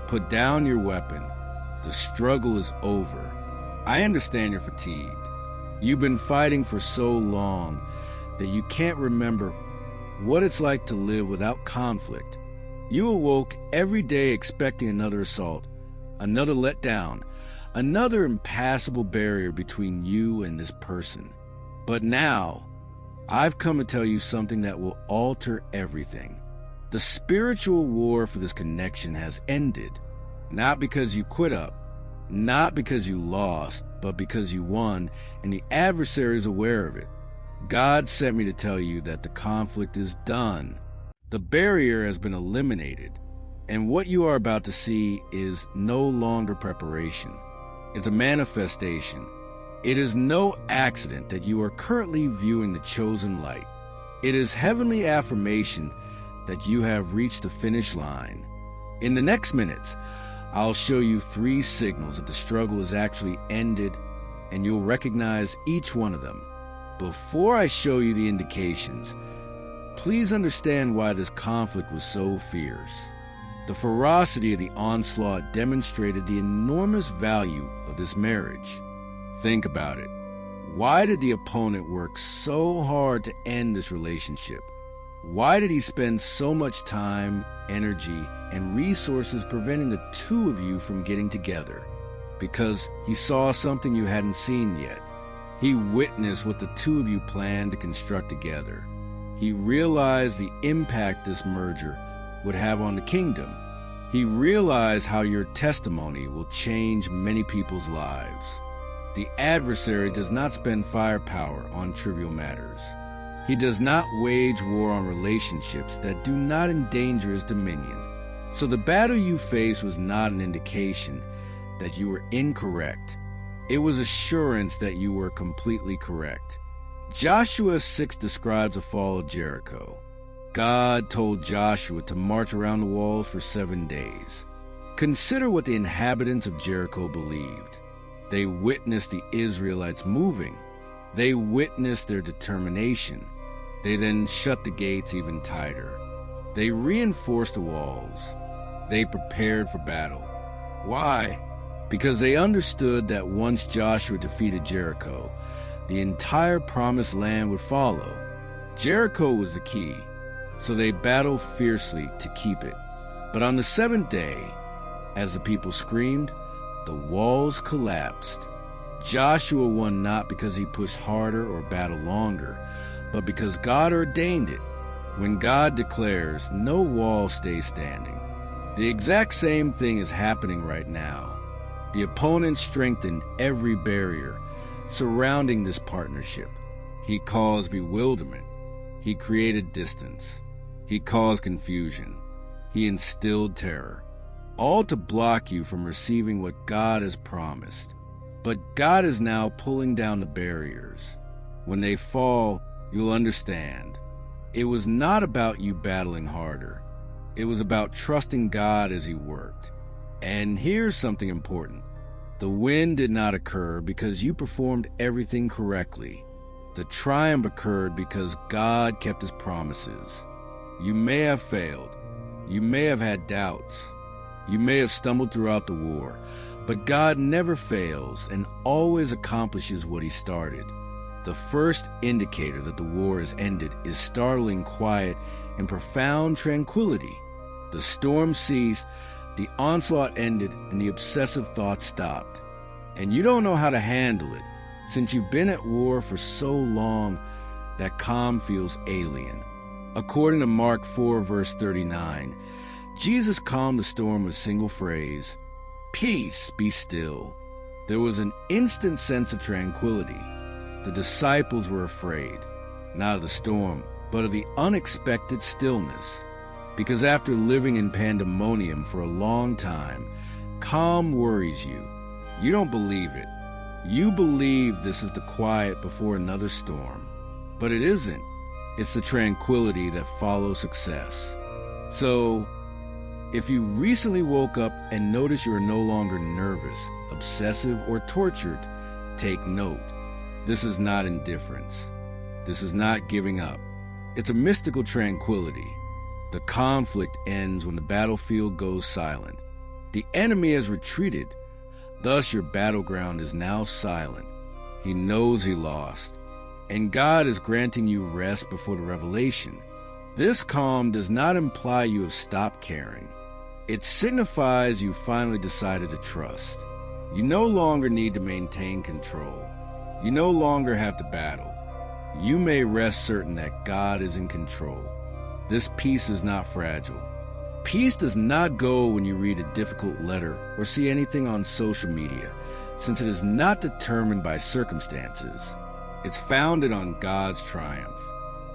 Put down your weapon. The struggle is over. I understand you're fatigued. You've been fighting for so long that you can't remember what it's like to live without conflict. You awoke every day expecting another assault, another letdown, another impassable barrier between you and this person. But now, I've come to tell you something that will alter everything. The spiritual war for this connection has ended, not because you quit up, not because you lost, but because you won, and the adversary is aware of it. God sent me to tell you that the conflict is done. The barrier has been eliminated, and what you are about to see is no longer preparation. It's a manifestation. It is no accident that you are currently viewing the chosen light. It is heavenly affirmation that you have reached the finish line. In the next minutes, I'll show you 3 signals that the struggle is actually ended, and you'll recognize each one of them. Before I show you the indications, please understand why this conflict was so fierce. The ferocity of the onslaught demonstrated the enormous value of this marriage. Think about it. Why did the opponent work so hard to end this relationship? Why did he spend so much time, energy, and resources preventing the two of you from getting together? Because he saw something you hadn't seen yet. He witnessed what the two of you planned to construct together. He realized the impact this merger would have on the kingdom. He realized how your testimony will change many people's lives. The adversary does not spend firepower on trivial matters. He does not wage war on relationships that do not endanger his dominion. So the battle you faced was not an indication that you were incorrect. It was assurance that you were completely correct. Joshua 6 describes the fall of Jericho. God told Joshua to march around the walls for 7 days. Consider what the inhabitants of Jericho believed. They witnessed the Israelites moving. They witnessed their determination. They then shut the gates even tighter. They reinforced the walls. They prepared for battle. Why? Because they understood that once Joshua defeated Jericho, the entire promised land would follow. Jericho was the key, so they battled fiercely to keep it. But on the 7th day, as the people screamed, the walls collapsed. Joshua won not because he pushed harder or battled longer, but because God ordained it. When God declares, no wall stays standing. The exact same thing is happening right now. The opponent strengthened every barrier surrounding this partnership. He caused bewilderment. He created distance. He caused confusion. He instilled terror, all to block you from receiving what God has promised. But God is now pulling down the barriers. When they fall, you'll understand. It was not about you battling harder. It was about trusting God as He worked. And here's something important. The win did not occur because you performed everything correctly. The triumph occurred because God kept His promises. You may have failed. You may have had doubts. You may have stumbled throughout the war. But God never fails and always accomplishes what He started. The first indicator that the war is ended is startling quiet and profound tranquility. The storm ceased, the onslaught ended, and the obsessive thoughts stopped. And you don't know how to handle it, since you've been at war for so long that calm feels alien. According to Mark 4, verse 39, Jesus calmed the storm with a single phrase, "Peace, be still." There was an instant sense of tranquility. The disciples were afraid, not of the storm, but of the unexpected stillness. Because after living in pandemonium for a long time, calm worries you. You don't believe it. You believe this is the quiet before another storm. But it isn't. It's the tranquility that follows success. So, if you recently woke up and notice you are no longer nervous, obsessive, or tortured, take note. This is not indifference. This is not giving up. It's a mystical tranquility. The conflict ends when the battlefield goes silent. The enemy has retreated. Thus your battleground is now silent. He knows he lost. And God is granting you rest before the revelation. This calm does not imply you have stopped caring. It signifies you finally decided to trust. You no longer need to maintain control. You no longer have to battle. You may rest certain that God is in control. This peace is not fragile. Peace does not go when you read a difficult letter or see anything on social media, since it is not determined by circumstances. It's founded on God's triumph.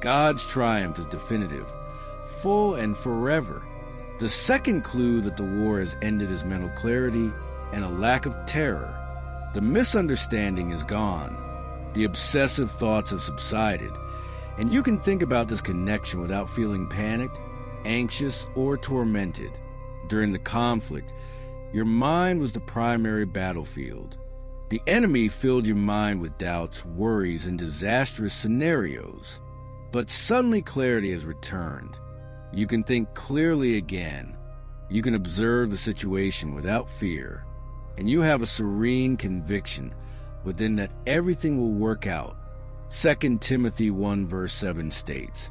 God's triumph is definitive, full and forever. The second clue that the war has ended is mental clarity and a lack of terror. The misunderstanding is gone. The obsessive thoughts have subsided, and you can think about this connection without feeling panicked, anxious, or tormented. During the conflict, your mind was the primary battlefield. The enemy filled your mind with doubts, worries, and disastrous scenarios. But suddenly clarity has returned. You can think clearly again. You can observe the situation without fear. And you have a serene conviction within that everything will work out. 2 Timothy 1 verse 7 states,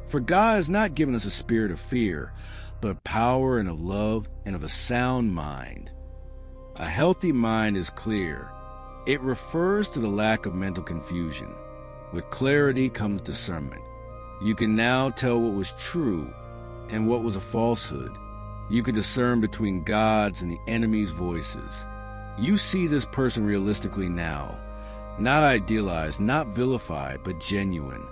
"For God has not given us a spirit of fear, but of power and of love and of a sound mind." A healthy mind is clear. It refers to the lack of mental confusion. With clarity comes discernment. You can now tell what was true and what was a falsehood. You can discern between God's and the enemy's voices. You see this person realistically now, not idealized, not vilified, but genuine.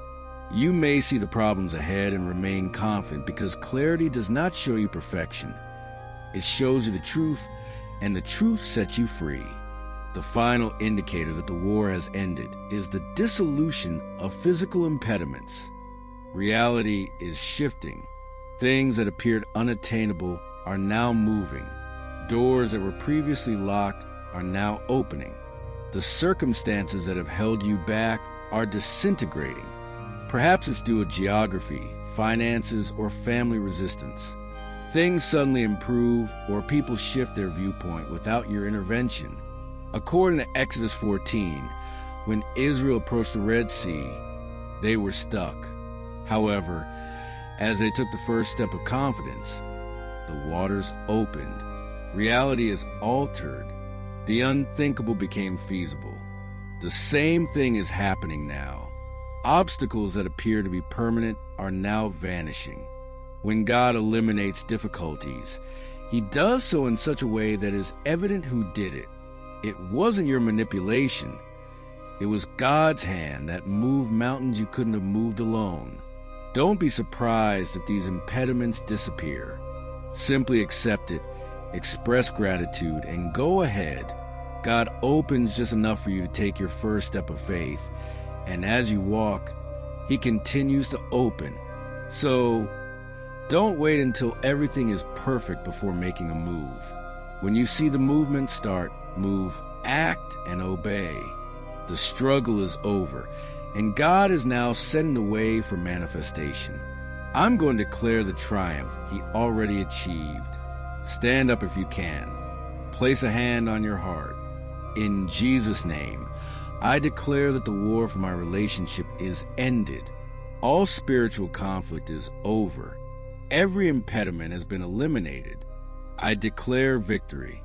You may see the problems ahead and remain confident because clarity does not show you perfection. It shows you the truth, and the truth sets you free. The final indicator that the war has ended is the dissolution of physical impediments. Reality is shifting. Things that appeared unattainable are now moving. Doors that were previously locked are now opening. The circumstances that have held you back are disintegrating. Perhaps it's due to geography, finances, or family resistance. Things suddenly improve, or people shift their viewpoint without your intervention. According to Exodus 14, when Israel approached the Red Sea, they were stuck. However, as they took the first step of confidence, the waters opened. Reality is altered. The unthinkable became feasible. The same thing is happening now. Obstacles that appear to be permanent are now vanishing. When God eliminates difficulties, He does so in such a way that it is evident who did it. It wasn't your manipulation. It was God's hand that moved mountains you couldn't have moved alone. Don't be surprised if these impediments disappear. Simply accept it, express gratitude, and go ahead. God opens just enough for you to take your first step of faith, and as you walk, He continues to open. So, don't wait until everything is perfect before making a move. When you see the movement start, move, act, and obey. The struggle is over, and God is now setting the way for manifestation. I'm going to declare the triumph He already achieved. Stand up if you can. Place a hand on your heart. In Jesus' name, I declare that the war for my relationship is ended. All spiritual conflict is over. Every impediment has been eliminated. I declare victory.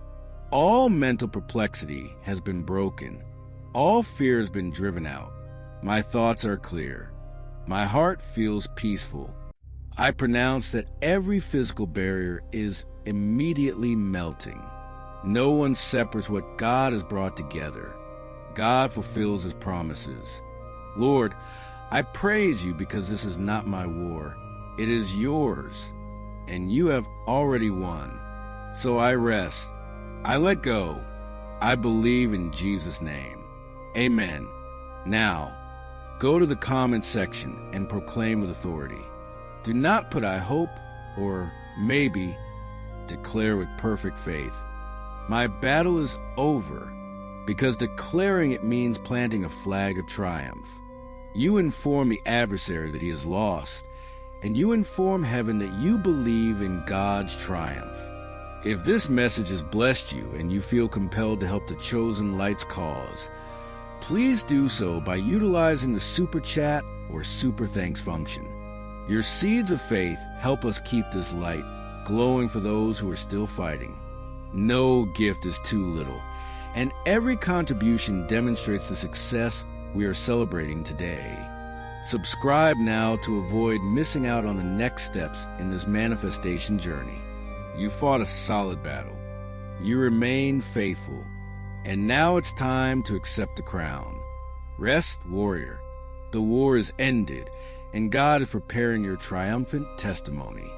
All mental perplexity has been broken. All fear has been driven out. My thoughts are clear. My heart feels peaceful. I pronounce that every physical barrier is immediately melting. No one separates what God has brought together. God fulfills His promises. Lord, I praise You because this is not my war. It is Yours, and You have already won. So I rest. I let go. I believe in Jesus' name. Amen. Now, go to the comment section and proclaim with authority. Do not put "I hope" or "maybe." Declare with perfect faith. My battle is over, because declaring it means planting a flag of triumph. You inform the adversary that he is lost, and you inform heaven that you believe in God's triumph. If this message has blessed you and you feel compelled to help the Chosen Light's cause, please do so by utilizing the Super Chat or Super Thanks function. Your seeds of faith help us keep this light glowing for those who are still fighting. No gift is too little, and every contribution demonstrates the success we are celebrating today. Subscribe now to avoid missing out on the next steps in this manifestation journey. You fought a solid battle. You remained faithful. And now it's time to accept the crown. Rest, warrior. The war is ended, and God is preparing your triumphant testimony.